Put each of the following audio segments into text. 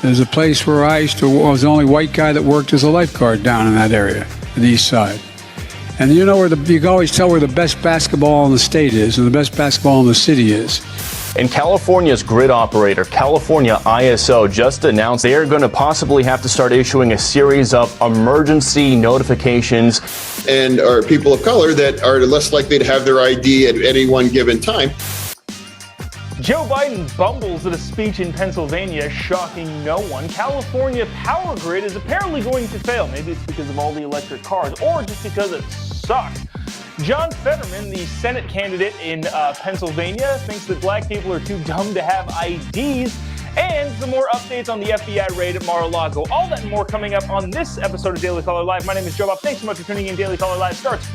There's a place where I was the only white guy that worked as a lifeguard down in that area, the east side. And you know where you can always tell where the best basketball in the state is and the best basketball in the city is. And California's grid operator, California ISO, just announced they are going to possibly have to start issuing a series of emergency notifications. And are people of color that are less likely to have their ID at any one given time. Joe Biden bumbles at a speech in Pennsylvania, shocking no one. California power grid is apparently going to fail. Maybe it's because of all the electric cars, or just because it sucks. John Fetterman, the Senate candidate in Pennsylvania, thinks that black people are too dumb to have IDs. And some more updates on the FBI raid at Mar-a-Lago. All that and more coming up on this episode of Daily Caller Live. My name is Jobob. Thanks so much for tuning in. Daily Caller Live starts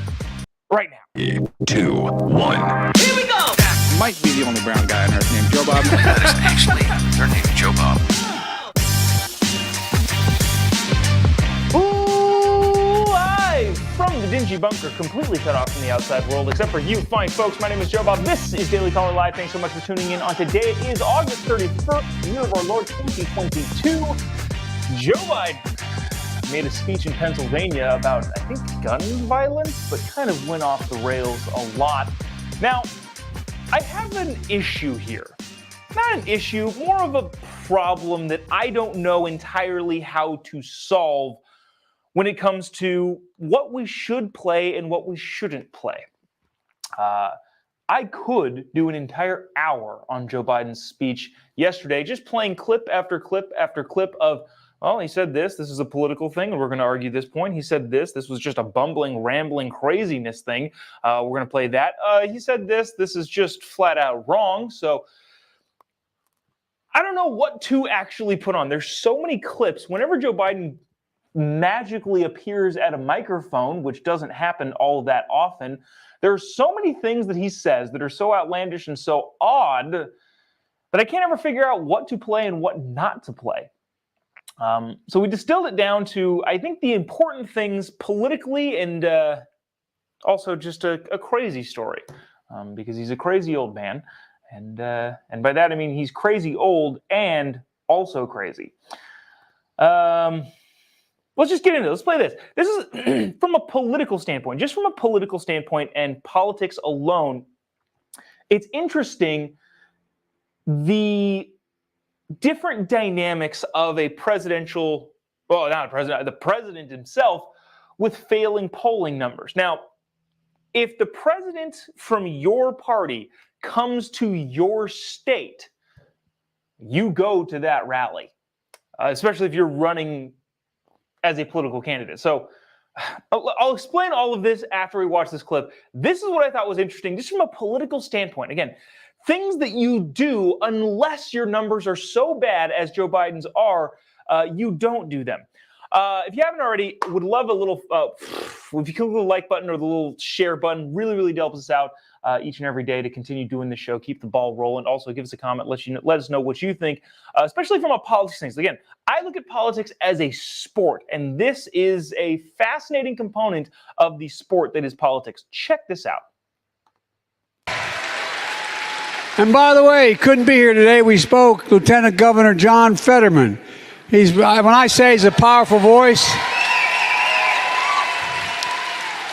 right now. 3, 2, 1. Here we go! Might be the only brown guy on earth named Jobob. That is actually their name, Jobob. Live from the dingy bunker, completely cut off from the outside world, except for you fine folks. My name is Jobob. This is Daily Caller Live. Thanks so much for tuning in on today. It is August 31st, year of our Lord 2022. Joe Biden made a speech in Pennsylvania about, I think, gun violence, but kind of went off the rails a lot. Now, I have an issue here. Not an issue, more of a problem that I don't know entirely how to solve when it comes to what we should play and what we shouldn't play. I could do an entire hour on Joe Biden's speech yesterday, just playing clip after clip after clip of, well, he said this is a political thing, and we're going to argue this point. He said this was just a bumbling, rambling craziness thing. We're going to play that. He said this is just flat out wrong. So I don't know what to actually put on. There's so many clips. Whenever Joe Biden magically appears at a microphone, which doesn't happen all that often, there are so many things that he says that are so outlandish and so odd that I can't ever figure out what to play and what not to play. So we distilled it down to, I think, the important things politically and also just a crazy story, because he's a crazy old man. And by that, I mean he's crazy old and also crazy. Let's just get into it. Let's play this. This is from a political standpoint, just from a political standpoint and politics alone. It's interesting the different dynamics of a presidential, well, not a president, the president himself with failing polling numbers. Now, if the president from your party comes to your state, you go to that rally, especially if you're running as a political candidate. So I'll explain all of this after we watch this clip. This is what I thought was interesting, just from a political standpoint. Again, things that you do unless your numbers are so bad as Joe Biden's are, you don't do them. If you haven't already, would love a little, if you click the like button or the little share button, really helps us out each and every day to continue doing the show, keep the ball rolling. Also, give us a comment, let us know what you think, especially from a politics things. Again, I look at politics as a sport, and this is a fascinating component of the sport that is politics. Check this out. And by the way, he couldn't be here today. We spoke, Lieutenant Governor John Fetterman. When I say he's a powerful voice,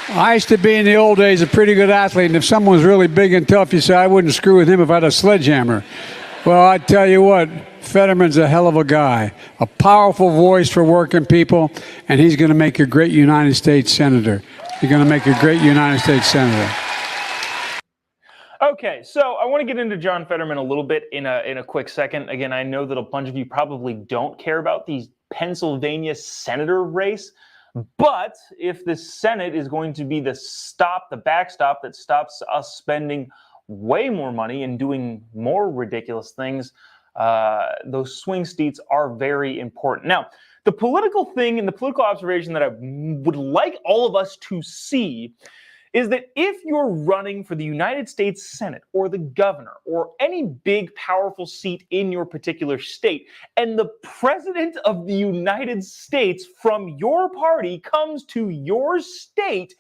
I used to be in the old days a pretty good athlete, and if someone was really big and tough, you say, I wouldn't screw with him if I had a sledgehammer. Well, I tell you what, Fetterman's a hell of a guy, a powerful voice for working people, and he's going to make a great United States Senator. He's going to make a great United States Senator. Okay, so I want to get into John Fetterman a little bit in a quick second. Again, I know that a bunch of you probably don't care about the Pennsylvania senator race, but if the Senate is going to be the backstop that stops us spending way more money and doing more ridiculous things, those swing states are very important. Now, the political thing and the political observation that I would like all of us to see is that if you're running for the United States Senate or the governor or any big, powerful seat in your particular state, and the president of the United States from your party comes to your state,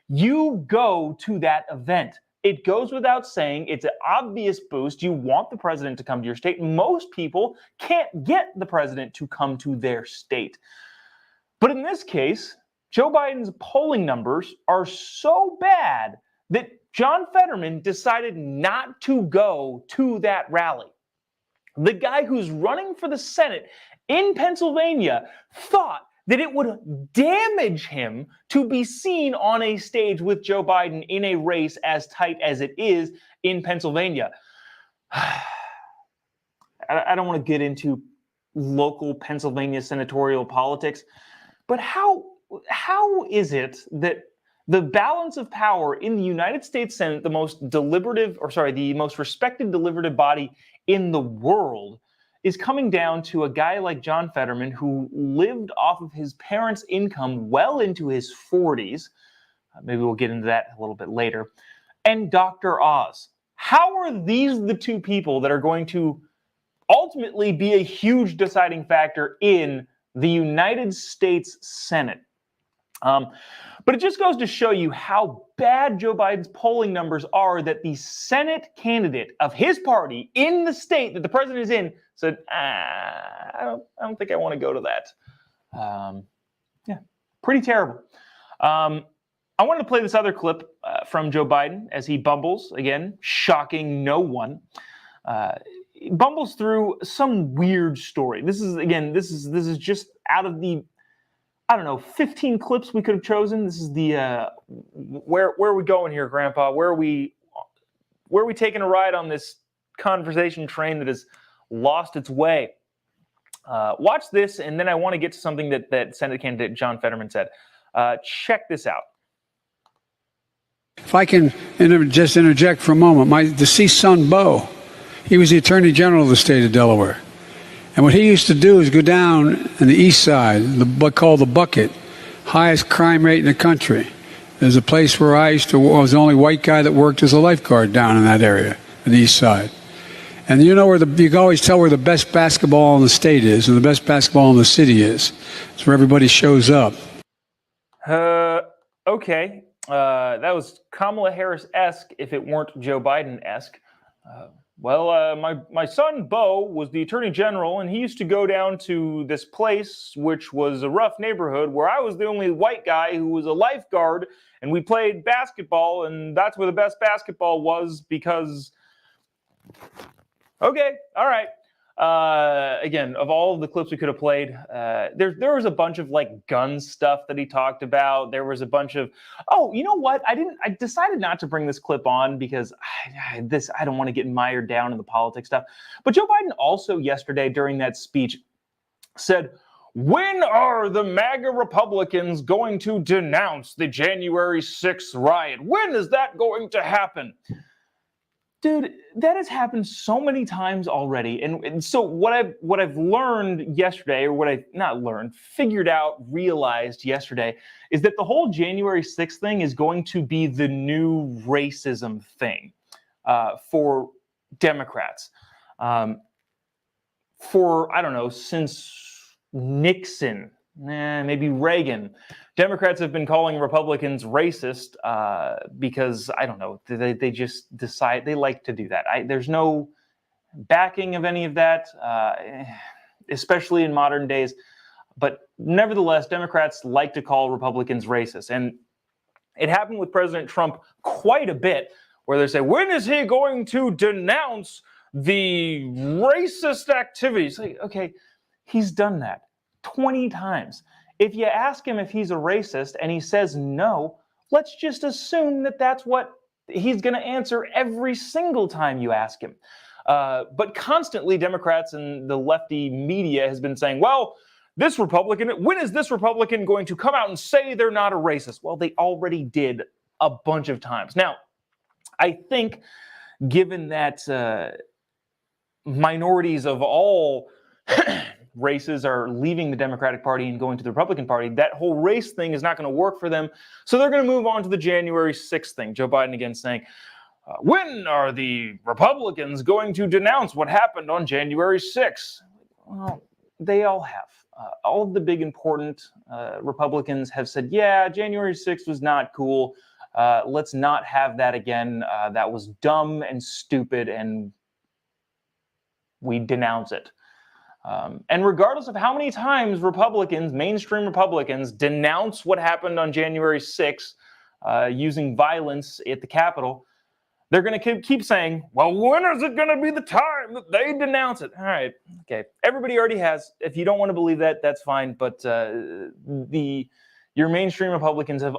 you go to that event. It goes without saying, it's an obvious boost. You want the president to come to your state. Most people can't get the president to come to their state. But in this case, Joe Biden's polling numbers are so bad that John Fetterman decided not to go to that rally. The guy who's running for the Senate in Pennsylvania thought that it would damage him to be seen on a stage with Joe Biden in a race as tight as it is in Pennsylvania. I don't want to get into local Pennsylvania senatorial politics, but how is it that the balance of power in the United States Senate, the most respected deliberative body in the world, is coming down to a guy like John Fetterman, who lived off of his parents' income well into his 40s. Maybe we'll get into that a little bit later. And Dr. Oz. How are these the two people that are going to ultimately be a huge deciding factor in the United States Senate? But it just goes to show you how bad Joe Biden's polling numbers are, that the Senate candidate of his party in the state that the president is in said, I don't think I want to go to that. Yeah, pretty terrible. I wanted to play this other clip from Joe Biden as he bumbles, again, shocking no one. He bumbles through some weird story. This is just out of the, 15 clips we could have chosen. This is the where are we going here, Grandpa? Where are we taking a ride on this conversation train that has lost its way? Watch this, and then I want to get to something that Senate candidate John Fetterman said. Check this out. If I can just interject for a moment, my deceased son, Bo, he was the Attorney General of the state of Delaware. And what he used to do is go down on the east side, what's called the Bucket, highest crime rate in the country. There's a place where I was the only white guy that worked as a lifeguard down in that area, on the east side. And you know you can always tell where the best basketball in the state is and the best basketball in the city is. It's where everybody shows up. Okay. That was Kamala Harris-esque if it weren't Joe Biden-esque. My son, Bo, was the Attorney General, and he used to go down to this place, which was a rough neighborhood, where I was the only white guy who was a lifeguard, and we played basketball, and that's where the best basketball was because... Okay, all right. Again, of all of the clips we could have played, there was a bunch of gun stuff that he talked about. There was a bunch of, you know what? I decided not to bring this clip on because I don't want to get mired down in the politics stuff. But Joe Biden also yesterday during that speech said, when are the MAGA Republicans going to denounce the January 6th riot? When is that going to happen? Dude, that has happened so many times already. And so what I've learned yesterday, or what I not learned, figured out, realized yesterday, is that the whole January 6th thing is going to be the new racism thing for Democrats. Since Nixon, maybe Reagan, Democrats have been calling Republicans racist because, they just decide they like to do that. There's no backing of any of that, especially in modern days. But nevertheless, Democrats like to call Republicans racist. And it happened with President Trump quite a bit, where they say, when is he going to denounce the racist activities? Okay, he's done that 20 times. If you ask him if he's a racist and he says no, let's just assume that that's what he's going to answer every single time you ask him. But constantly, Democrats and the lefty media has been saying, well, this Republican, when is this Republican going to come out and say they're not a racist? Well, they already did a bunch of times. Now, I think given that minorities of all races are leaving the Democratic Party and going to the Republican Party, that whole race thing is not going to work for them. So they're going to move on to the January 6th thing. Joe Biden again saying, when are the Republicans going to denounce what happened on January 6th? Well, they all have. All of the big important Republicans have said, yeah, January 6th was not cool. Let's not have that again. That was dumb and stupid, and we denounce it. And regardless of how many times Republicans, mainstream Republicans, denounce what happened on January 6th using violence at the Capitol, they're going to keep saying, well, when is it going to be the time that they denounce it? All right, okay. Everybody already has. If you don't want to believe that, that's fine. But your mainstream Republicans have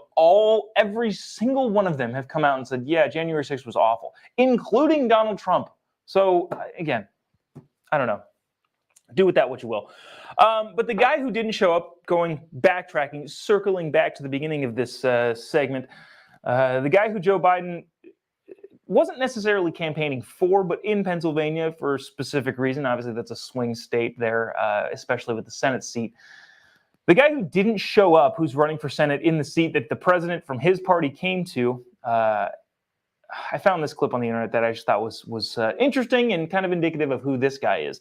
every single one of them have come out and said, yeah, January 6th was awful, including Donald Trump. So again, I don't know. Do with that what you will. But the guy who didn't show up, backtracking, circling back to the beginning of this segment, the guy who Joe Biden wasn't necessarily campaigning for, but in Pennsylvania for a specific reason. Obviously, that's a swing state there, especially with the Senate seat. The guy who didn't show up, who's running for Senate in the seat that the president from his party came to, I found this clip on the internet that I just thought was interesting and kind of indicative of who this guy is.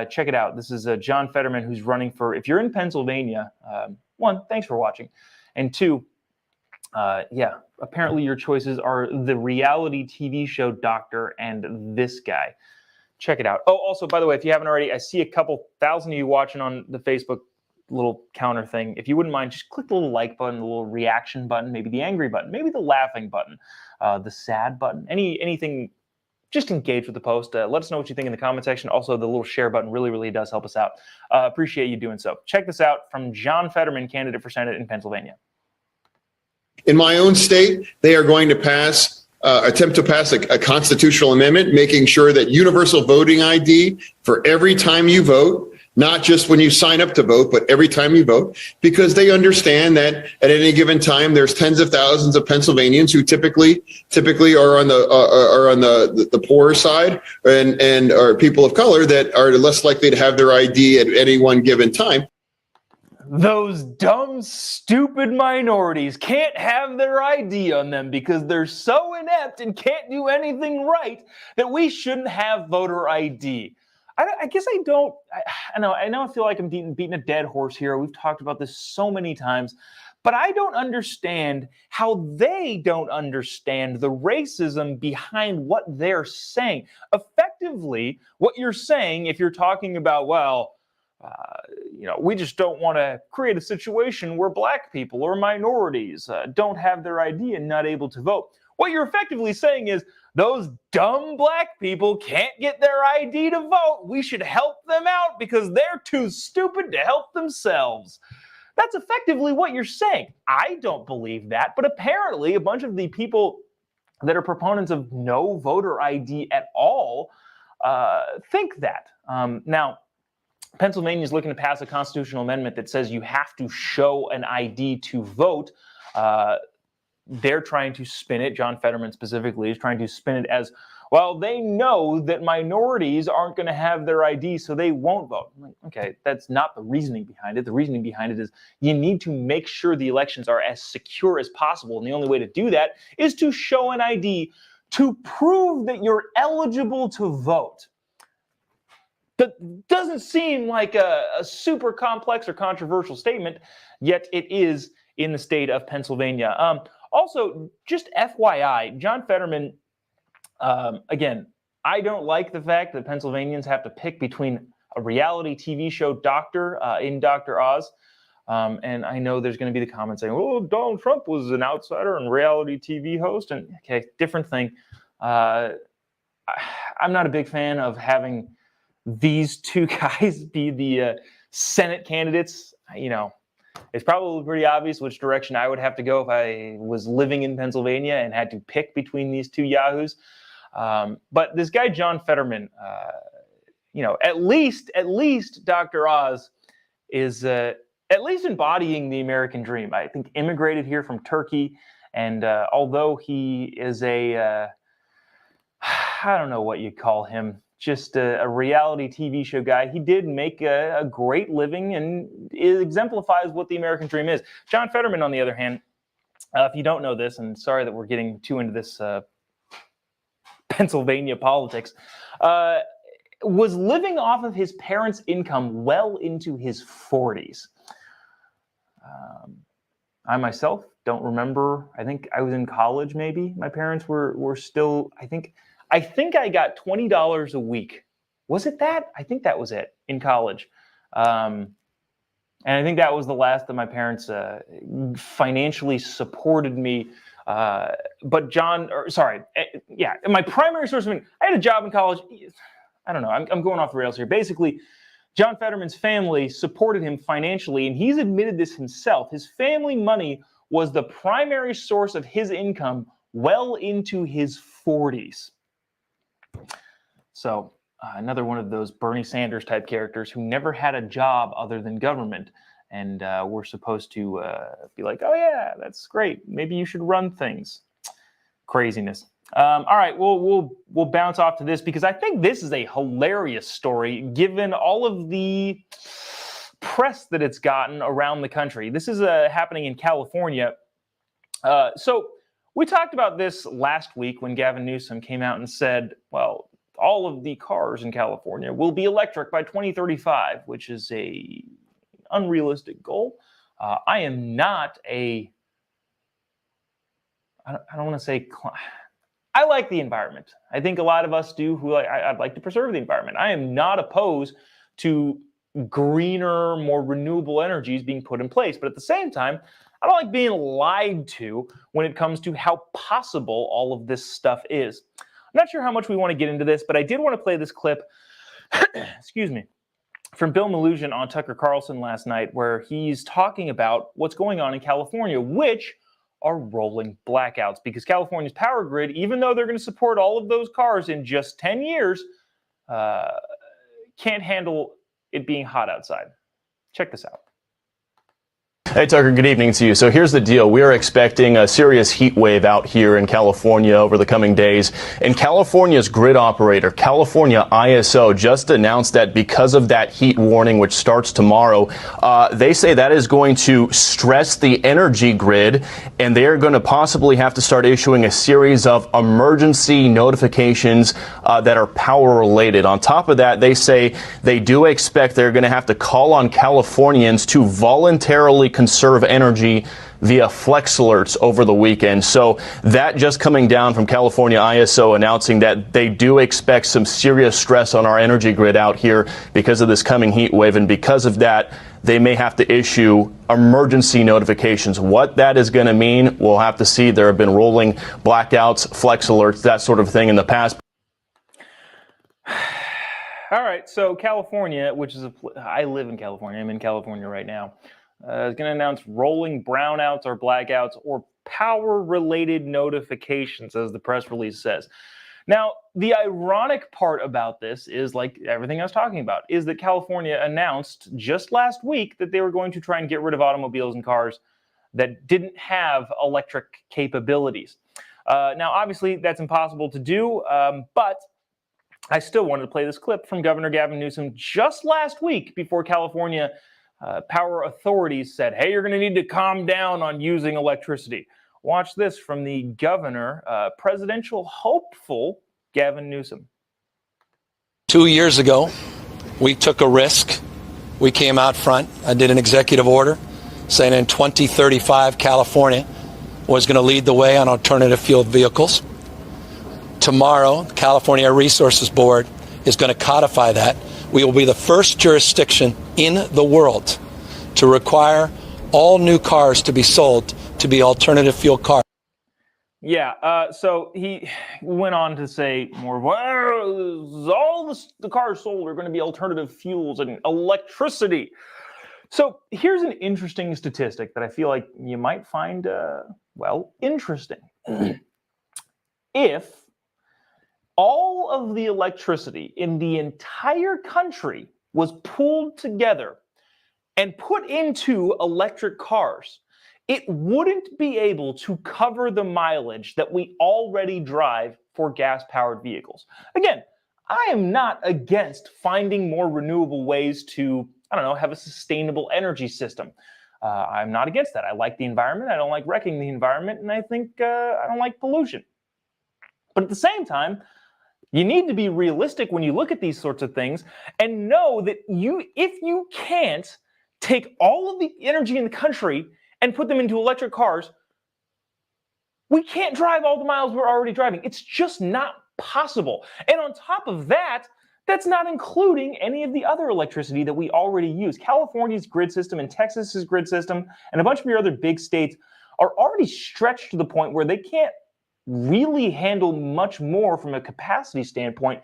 Check it out. This is John Fetterman, who's running for, if you're in Pennsylvania, one, thanks for watching. And two, apparently your choices are the reality TV show doctor and this guy. Check it out. Oh, also, by the way, if you haven't already, I see a couple thousand of you watching on the Facebook little counter thing. If you wouldn't mind, just click the little like button, the little reaction button, maybe the angry button, maybe the laughing button, the sad button, anything. Just engage with the post. Let us know what you think in the comment section. Also, the little share button really, really does help us out. Appreciate you doing so. Check this out from John Fetterman, candidate for Senate in Pennsylvania. In my own state, they are going to attempt to pass a constitutional amendment, making sure that universal voting ID for every time you vote, not just when you sign up to vote, but every time you vote, because they understand that at any given time, there's tens of thousands of Pennsylvanians who typically are on the poorer side and are people of color that are less likely to have their ID at any one given time. Those dumb, stupid minorities can't have their ID on them because they're so inept and can't do anything right that we shouldn't have voter ID. I guess I don't. I know I feel like I'm beating a dead horse here. We've talked about this so many times, but I don't understand how they don't understand the racism behind what they're saying. Effectively, what you're saying, if you're talking about, we just don't want to create a situation where black people or minorities don't have their ID and not able to vote. What you're effectively saying is those dumb black people can't get their ID to vote. We should help them out because they're too stupid to help themselves. That's effectively what you're saying. I don't believe that, but apparently a bunch of the people that are proponents of no voter ID at all think that. Now, Pennsylvania is looking to pass a constitutional amendment that says you have to show an ID to vote. They're trying to spin it, John Fetterman specifically is trying to spin it as, well, they know that minorities aren't going to have their ID, so they won't vote. I'm like, okay, that's not the reasoning behind it. The reasoning behind it is you need to make sure the elections are as secure as possible. And the only way to do that is to show an ID to prove that you're eligible to vote. That doesn't seem like a super complex or controversial statement, yet it is in the state of Pennsylvania. Also, just FYI, John Fetterman, again, I don't like the fact that Pennsylvanians have to pick between a reality TV show doctor in Dr. Oz. And I know there's going to be the comments saying, well, Donald Trump was an outsider and reality TV host. And okay, different thing. I'm not a big fan of having these two guys be the Senate candidates. It's probably pretty obvious which direction I would have to go if I was living in Pennsylvania and had to pick between these two yahoos. But this guy, John Fetterman, at least Dr. Oz is at least embodying the American dream. I think immigrated here from Turkey. And although he is I don't know what you call him, just a reality TV show guy, he did make a great living and it exemplifies what the American dream is. John Fetterman, on the other hand, if you don't know this, and sorry that we're getting too into this Pennsylvania politics, was living off of his parents' income well into his 40s. I myself don't remember. I think I was in college maybe. My parents were still, I think I got $20 a week. Was it that? I think that was it in college. And I think that was the last that my parents financially supported me. But my primary source of income, I had a job in college. I don't know. I'm going off the rails here. Basically, John Fetterman's family supported him financially, and he's admitted this himself. His family money was the primary source of his income well into his 40s. So another one of those Bernie Sanders type characters who never had a job other than government. And we're supposed to be like, oh, yeah, that's great. Maybe you should run things. Craziness. All right, we'll bounce off to this because I think this is a hilarious story given all of the press that it's gotten around the country. This is happening in California. So we talked about this last week when Gavin Newsom came out and said, well, all of the cars in California will be electric by 2035, which is a unrealistic goal. I am not I don't want to say, I like the environment. I think a lot of us do I'd like to preserve the environment. I am not opposed to greener, more renewable energies being put in place. But at the same time, I don't like being lied to when it comes to how possible all of this stuff is. I'm not sure how much we want to get into this, but I did want to play this clip, excuse me, from Bill Melugin on Tucker Carlson last night, where he's talking about what's going on in California, which are rolling blackouts, because California's power grid, even though they're going to support all of those cars in just 10 years, can't handle it being hot outside. Check this out. Hey, Tucker, good evening to you. So here's the deal. We are expecting a serious heat wave out here in California over the coming days. And California's grid operator, California ISO, just announced that because of that heat warning, which starts tomorrow, they say that is going to stress the energy grid, and they are going to possibly have to start issuing a series of emergency notifications that are power related. On top of that, they say they do expect they're going to have to call on Californians to voluntarily conserve energy via flex alerts over the weekend. So that just coming down from California ISO announcing that they do expect some serious stress on our energy grid out here because of this coming heat wave. And because of that, they may have to issue emergency notifications. What that is going to mean, we'll have to see. There have been rolling blackouts, flex alerts, that sort of thing in the past. All right, so California, which is I live in California. I'm in California right now. Is going to announce rolling brownouts or blackouts or power-related notifications, as the press release says. Now, the ironic part about this is, like everything I was talking about, is that California announced just last week that they were going to try and get rid of automobiles and cars that didn't have electric capabilities. Now, obviously, that's impossible to do, but I still wanted to play this clip from Governor Gavin Newsom just last week before California power authorities said, hey, you're going to need to calm down on using electricity. Watch this from the governor, presidential hopeful Gavin Newsom. 2 years ago, we took a risk. We came out front. I did an executive order saying in 2035, California was going to lead the way on alternative fuel vehicles. Tomorrow, the California Air Resources Board is going to codify that. We will be the first jurisdiction in the world to require all new cars to be sold to be alternative fuel cars. Yeah, so he went on to say more, well, all the cars sold are going to be alternative fuels and electricity. So here's an interesting statistic that I feel like you might find, interesting. If all of the electricity in the entire country was pulled together and put into electric cars, it wouldn't be able to cover the mileage that we already drive for gas-powered vehicles. Again, I am not against finding more renewable ways to, have a sustainable energy system. I'm not against that. I like the environment. I don't like wrecking the environment. And I think I don't like pollution. But at the same time, you need to be realistic when you look at these sorts of things and know that if you can't take all of the energy in the country and put them into electric cars, we can't drive all the miles we're already driving. It's just not possible. And on top of that, that's not including any of the other electricity that we already use. California's grid system and Texas's grid system and a bunch of your other big states are already stretched to the point where they can't really handle much more from a capacity standpoint,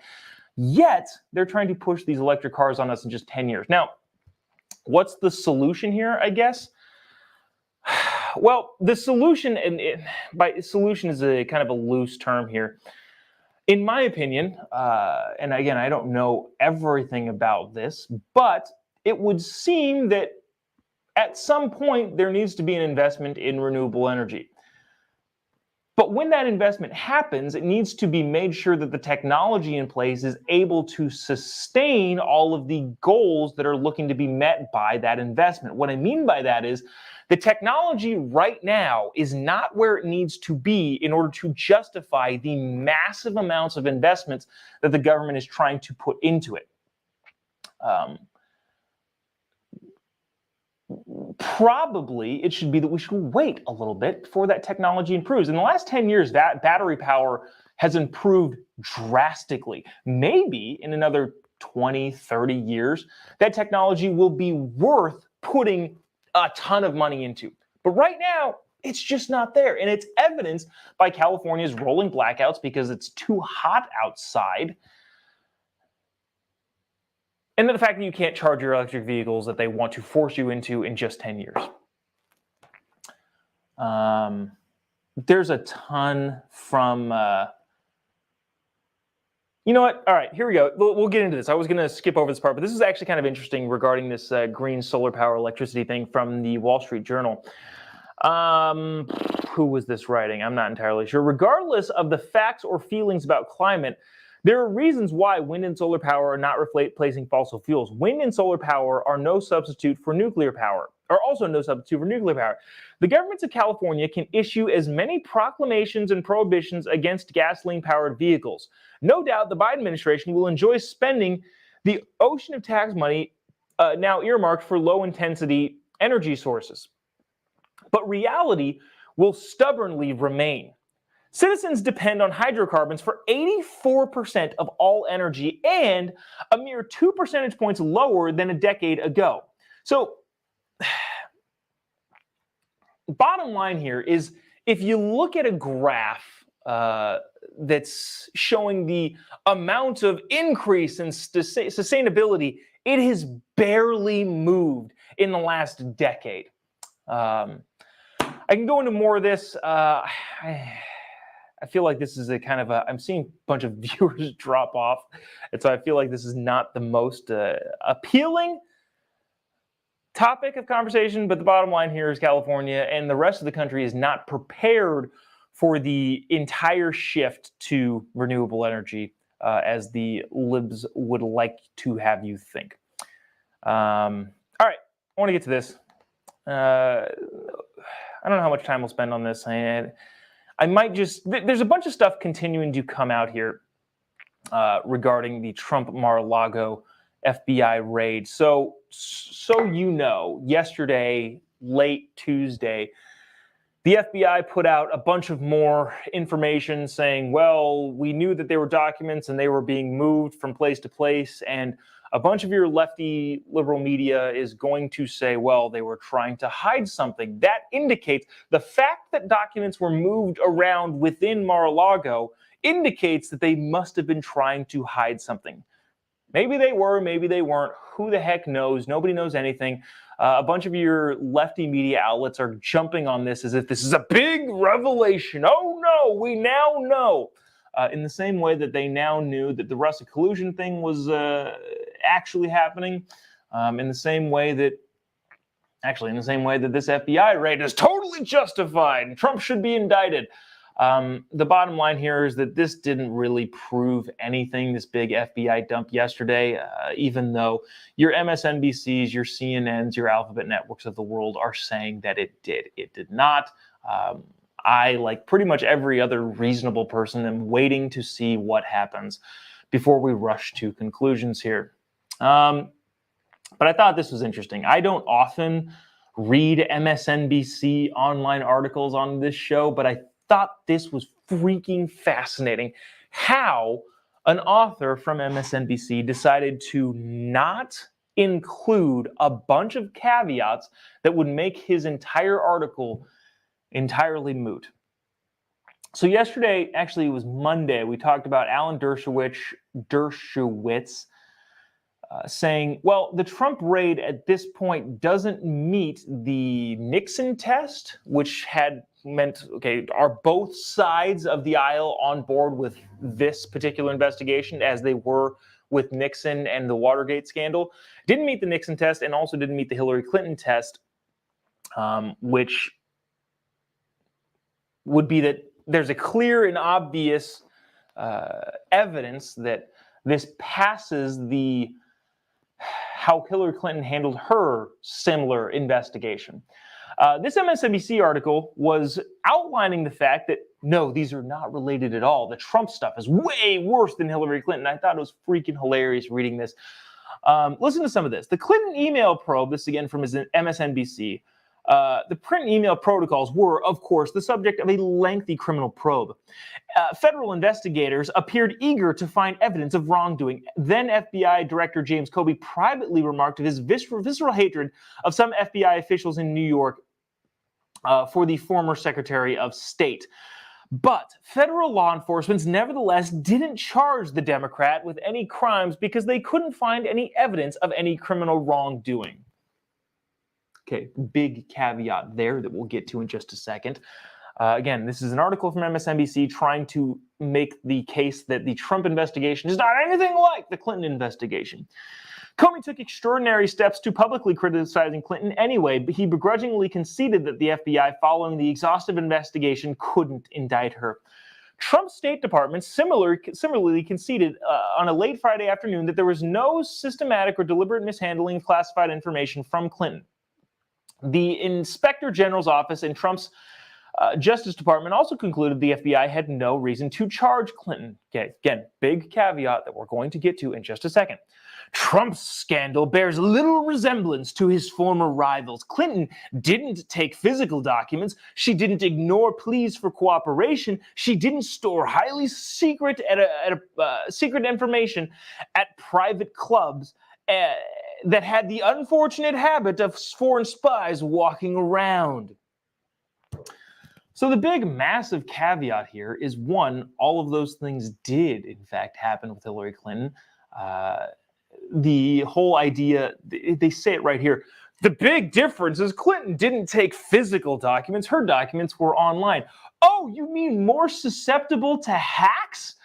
yet they're trying to push these electric cars on us in just 10 years. Now, what's the solution here, I guess? Well, the solution, by solution is a kind of a loose term here. In my opinion, and again, I don't know everything about this, but it would seem that at some point there needs to be an investment in renewable energy. But when that investment happens, it needs to be made sure that the technology in place is able to sustain all of the goals that are looking to be met by that investment. What I mean by that is the technology right now is not where it needs to be in order to justify the massive amounts of investments that the government is trying to put into it. Probably it should be that we should wait a little bit before that technology improves. In the last 10 years, that battery power has improved drastically. Maybe in another 20, 30 years, that technology will be worth putting a ton of money into. But right now, it's just not there. And it's evidenced by California's rolling blackouts because it's too hot outside. And then the fact that you can't charge your electric vehicles that they want to force you into in just 10 years. There's a ton from... you know what? All right, here we go. We'll get into this. I was going to skip over this part, but this is actually kind of interesting regarding this green solar power electricity thing from the Wall Street Journal. Who was this writing? I'm not entirely sure. Regardless of the facts or feelings about climate, there are reasons why wind and solar power are not replacing fossil fuels. Wind and solar power are no substitute for nuclear power, are also no substitute for nuclear power. The governments of California can issue as many proclamations and prohibitions against gasoline-powered vehicles. No doubt the Biden administration will enjoy spending the ocean of tax money now earmarked for low-intensity energy sources. But reality will stubbornly remain. Citizens depend on hydrocarbons for 84% of all energy and a mere 2 percentage points lower than a decade ago. So, bottom line here is if you look at a graph that's showing the amount of increase in sustainability, it has barely moved in the last decade. I can go into more of this. I feel like this is a kind of I'm seeing a bunch of viewers drop off. And so I feel like this is not the most appealing topic of conversation. But the bottom line here is California and the rest of the country is not prepared for the entire shift to renewable energy as the libs would like to have you think. All right, I want to get to this. I don't know how much time we'll spend on this. I might just, there's a bunch of stuff continuing to come out here regarding the Trump Mar-a-Lago FBI raid. So you know, yesterday, late Tuesday, the FBI put out a bunch of more information saying, well, we knew that there were documents and they were being moved from place to place. And a bunch of your lefty liberal media is going to say, well, they were trying to hide something. That indicates the fact that documents were moved around within Mar-a-Lago indicates that they must have been trying to hide something. Maybe they were, maybe they weren't. Who the heck knows? Nobody knows anything. A bunch of your lefty media outlets are jumping on this as if this is a big revelation. Oh no, we now know. In the same way that they now knew that the Russia collusion thing was actually happening, in the same way that this FBI raid is totally justified and Trump should be indicted. The bottom line here is that this didn't really prove anything, this big FBI dump yesterday, even though your MSNBCs, your CNNs, your alphabet networks of the world are saying that it did. It did not. I, like pretty much every other reasonable person, am waiting to see what happens before we rush to conclusions here. But I thought this was interesting. I don't often read MSNBC online articles on this show, but I thought this was freaking fascinating. How an author from MSNBC decided to not include a bunch of caveats that would make his entire article entirely moot. So yesterday, actually it was Monday, we talked about Alan Dershowitz saying, well, the Trump raid at this point doesn't meet the Nixon test, which had meant, okay, are both sides of the aisle on board with this particular investigation as they were with Nixon and the Watergate scandal? Didn't meet the Nixon test and also didn't meet the Hillary Clinton test, which would be that there's a clear and obvious evidence that this passes the how Hillary Clinton handled her similar investigation. This MSNBC article was outlining the fact that, no, these are not related at all. The Trump stuff is way worse than Hillary Clinton. I thought it was freaking hilarious reading this. Listen to some of this. The Clinton email probe, this again from MSNBC, the print and email protocols were, of course, the subject of a lengthy criminal probe. Federal investigators appeared eager to find evidence of wrongdoing. Then FBI Director James Comey privately remarked of his visceral hatred of some FBI officials in New York for the former Secretary of State. But federal law enforcement nevertheless didn't charge the Democrat with any crimes because they couldn't find any evidence of any criminal wrongdoing. Okay, big caveat there that we'll get to in just a second. Again, this is an article from MSNBC trying to make the case that the Trump investigation is not anything like the Clinton investigation. Comey took extraordinary steps to publicly criticizing Clinton anyway, but he begrudgingly conceded that the FBI, following the exhaustive investigation, couldn't indict her. Trump's State Department similarly conceded on a late Friday afternoon that there was no systematic or deliberate mishandling of classified information from Clinton. The Inspector General's office in Trump's Justice Department also concluded the FBI had no reason to charge Clinton. Okay, again, big caveat that we're going to get to in just a second. Trump's scandal bears little resemblance to his former rivals. Clinton didn't take physical documents. She didn't ignore pleas for cooperation. She didn't store highly secret secret information at private clubs that had the unfortunate habit of foreign spies walking around. So the big, massive caveat here is, one, all of those things did, in fact, happen with Hillary Clinton. The whole idea, they say it right here, the big difference is Clinton didn't take physical documents. Her documents were online. Oh, you mean more susceptible to hacks?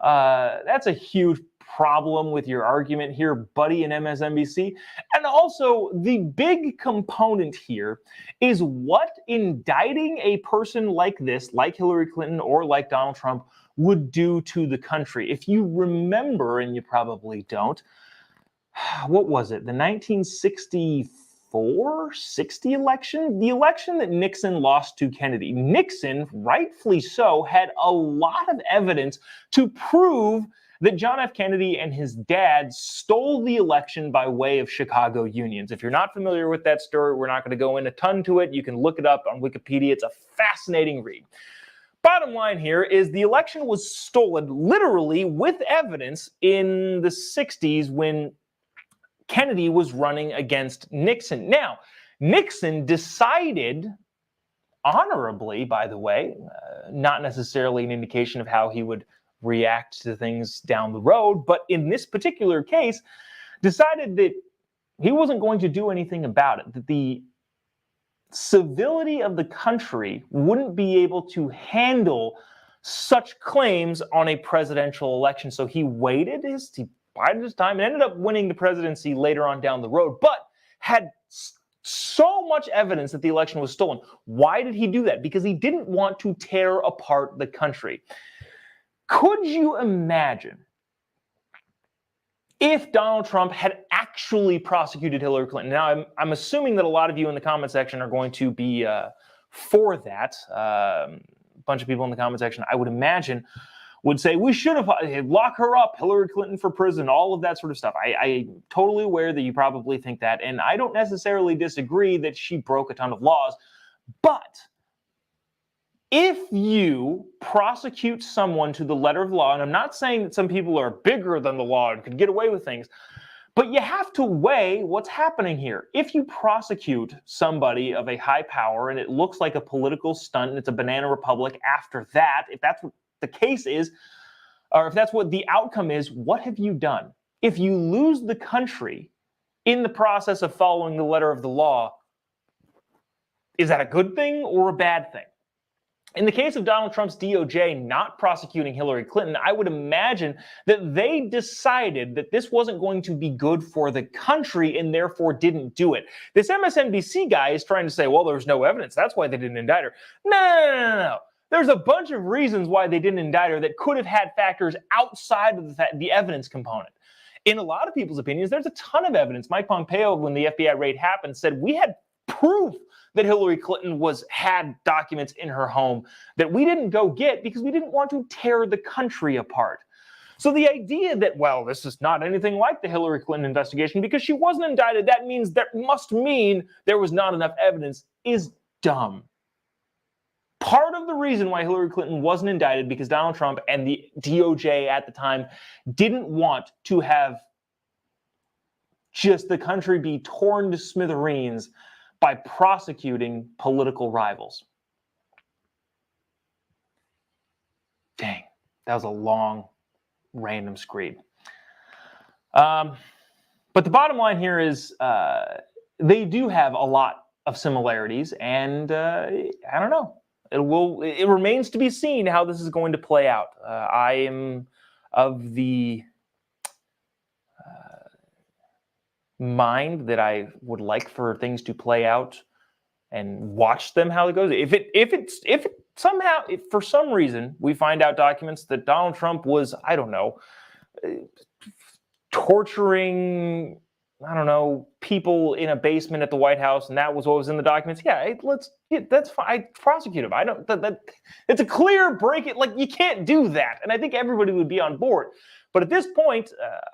That's a huge problem with your argument here, buddy, in MSNBC. And also, the big component here is what indicting a person like this, like Hillary Clinton or like Donald Trump, would do to the country. If you remember, and you probably don't, what was it? The 1960 election? The election that Nixon lost to Kennedy. Nixon, rightfully so, had a lot of evidence to prove that John F. Kennedy and his dad stole the election by way of Chicago unions. If you're not familiar with that story, we're not going to go in a ton to it. You can look it up on Wikipedia. It's a fascinating read. Bottom line here is the election was stolen literally with evidence in the 60s when Kennedy was running against Nixon. Now, Nixon decided, honorably, by the way, not necessarily an indication of how he would react to things down the road, but in this particular case, decided that he wasn't going to do anything about it, that the civility of the country wouldn't be able to handle such claims on a presidential election. So he bided his time and ended up winning the presidency later on down the road, but had so much evidence that the election was stolen. Why did he do that? Because he didn't want to tear apart the country. Could you imagine if Donald Trump had actually prosecuted Hillary Clinton? Now, I'm assuming that a lot of you in the comment section are going to be for that. A bunch of people in the comment section, I would imagine. would say we should have lock her up, Hillary Clinton for prison, all of that sort of stuff. I'm totally aware that you probably think that, and I don't necessarily disagree that she broke a ton of laws, but if you prosecute someone to the letter of the law, and I'm not saying that some people are bigger than the law and could get away with things, but you have to weigh what's happening here. If you prosecute somebody of a high power and it looks like a political stunt and it's a banana republic after that, if that's what the case is, or if that's what the outcome is, what have you done? If you lose the country in the process of following the letter of the law, is that a good thing or a bad thing? In the case of Donald Trump's DOJ not prosecuting Hillary Clinton, I would imagine that they decided that this wasn't going to be good for the country and therefore didn't do it. This MSNBC guy is trying to say, well, there's no evidence. That's why they didn't indict her. No. There's a bunch of reasons why they didn't indict her that could have had factors outside of the evidence component. In a lot of people's opinions, there's a ton of evidence. Mike Pompeo, when the FBI raid happened, said we had proof that Hillary Clinton had documents in her home that we didn't go get because we didn't want to tear the country apart. So the idea that, well, this is not anything like the Hillary Clinton investigation because she wasn't indicted, that must mean there was not enough evidence, is dumb. Part of the reason why Hillary Clinton wasn't indicted because Donald Trump and the DOJ at the time didn't want to have just the country be torn to smithereens by prosecuting political rivals. Dang, that was a long, random screed. But the bottom line here is they do have a lot of similarities, and I don't know. It remains to be seen how this is going to play out. I am of the mind that I would like for things to play out and watch them how it goes. If somehow, for some reason, we find out documents that Donald Trump was, I don't know, torturing, I don't know, people in a basement at the White House, and that was what was in the documents. That's fine. I prosecute him. I don't. It's a clear break. Like, you can't do that, and I think everybody would be on board. But at this point,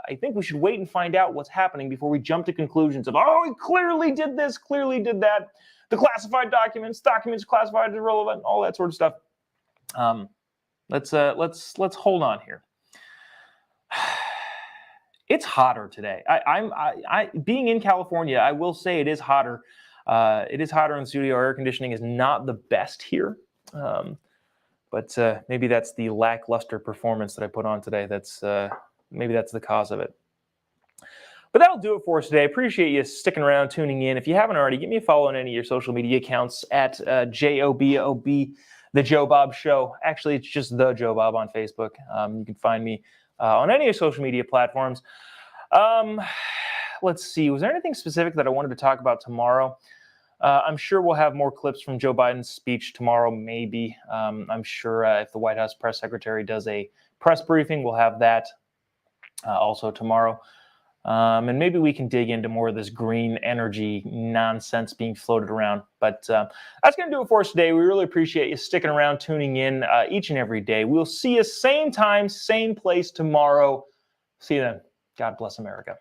I think we should wait and find out what's happening before we jump to conclusions of, oh, he clearly did this, clearly did that. The classified documents classified as irrelevant, all that sort of stuff. Let's hold on here. It's hotter today. I being in California, I will say it is hotter. It is hotter in the studio. Air conditioning is not the best here. But maybe that's the lackluster performance that I put on today. Maybe that's the cause of it. But that'll do it for us today. I appreciate you sticking around, tuning in. If you haven't already, give me a follow on any of your social media accounts at JOBOB, The Jobob Show. Actually, it's just The Jobob on Facebook. You can find me on any of social media platforms. Let's see. Was there anything specific that I wanted to talk about tomorrow? I'm sure we'll have more clips from Joe Biden's speech tomorrow, maybe. I'm sure if the White House press secretary does a press briefing, we'll have that also tomorrow. And maybe we can dig into more of this green energy nonsense being floated around. But that's going to do it for us today. We really appreciate you sticking around, tuning in each and every day. We'll see you same time, same place tomorrow. See you then. God bless America.